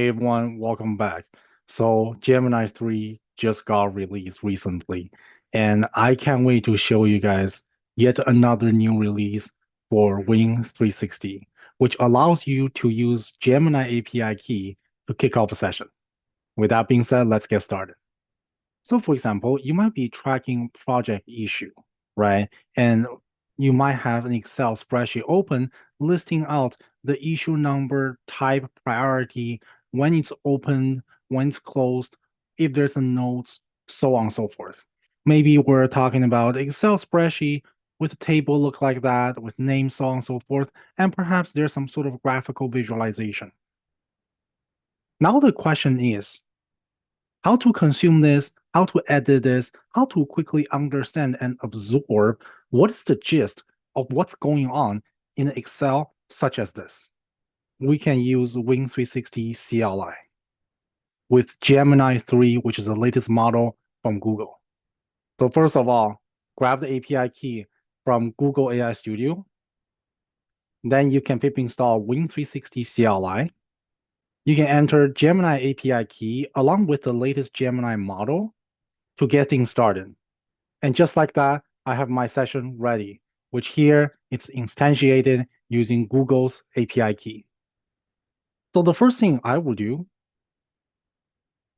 Hey everyone, welcome back. So Gemini 3 just got released recently, and I can't wait to show you guys yet another new release for Win 360, which allows you to use Gemini API key to kick off a session. With that being said, let's get started. So for example, you might be tracking project issue, right? And you might have an Excel spreadsheet open listing out the issue number, type, priority, when it's open, when it's closed, if there's a notes, so on and so forth. Maybe we're talking about Excel spreadsheet with a table look like that, with names, so on and so forth, and perhaps there's some sort of graphical visualization. Now the question is, how to consume this, how to edit this, how to quickly understand and absorb what is the gist of what's going on in Excel such as this. We can use Win360 CLI with Gemini 3, which is the latest model from Google. So first of all, grab the API key from Google AI Studio. Then you can pip install Win360 CLI. You can enter Gemini API key along with the latest Gemini model to get things started. And just like that, I have my session ready, which here it's instantiated using Google's API key. So the first thing I will do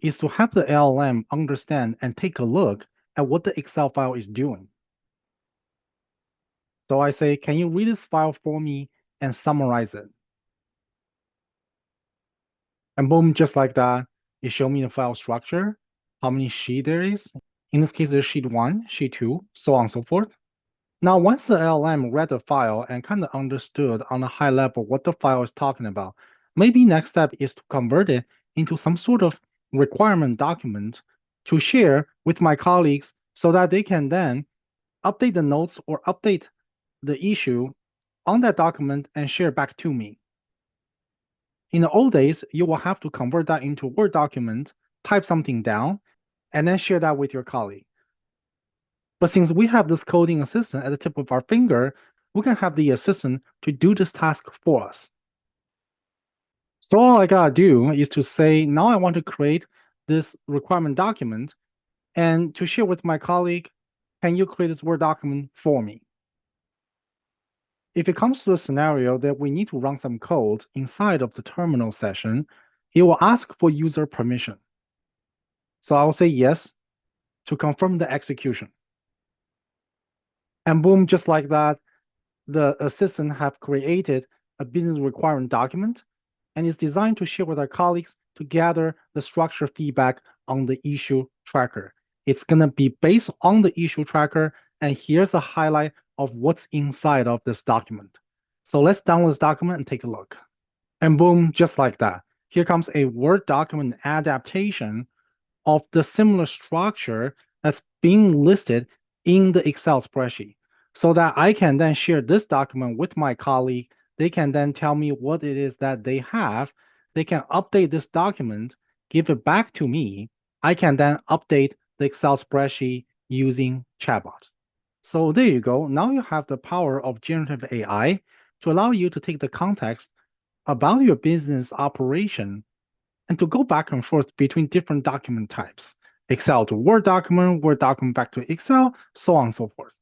is to have the LLM understand and take a look at what the Excel file is doing. So I say, can you read this file for me and summarize it? And boom, just like that, it showed me the file structure, how many sheets there is. In this case, there's sheet 1, sheet 2, so on and so forth. Now, once the LLM read the file and kind of understood on a high level what the file is talking about, maybe next step is to convert it into some sort of requirement document to share with my colleagues so that they can then update the notes or update the issue on that document and share back to me. In the old days, you will have to convert that into a Word document, type something down, and then share that with your colleague. But since we have this coding assistant at the tip of our finger, we can have the assistant to do this task for us. So all I gotta do is to say, now I want to create this requirement document, and to share with my colleague, can you create this Word document for me? If it comes to a scenario that we need to run some code inside of the terminal session, it will ask for user permission. So I'll say yes to confirm the execution. And boom, just like that, the assistant have created a business requirement document and is designed to share with our colleagues to gather the structure feedback on the issue tracker. It's going to be based on the issue tracker, and here's a highlight of what's inside of this document. So let's download this document and take a look. And boom, just like that. Here comes a Word document adaptation of the similar structure that's being listed in the Excel spreadsheet so that I can then share this document with my colleague. They can then tell me what it is that they have. They can update this document, give it back to me. I can then update the Excel spreadsheet using chatbot. So there you go. Now you have the power of generative AI to allow you to take the context about your business operation and to go back and forth between different document types. Excel to Word document back to Excel, so on and so forth.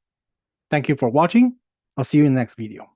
Thank you for watching. I'll see you in the next video.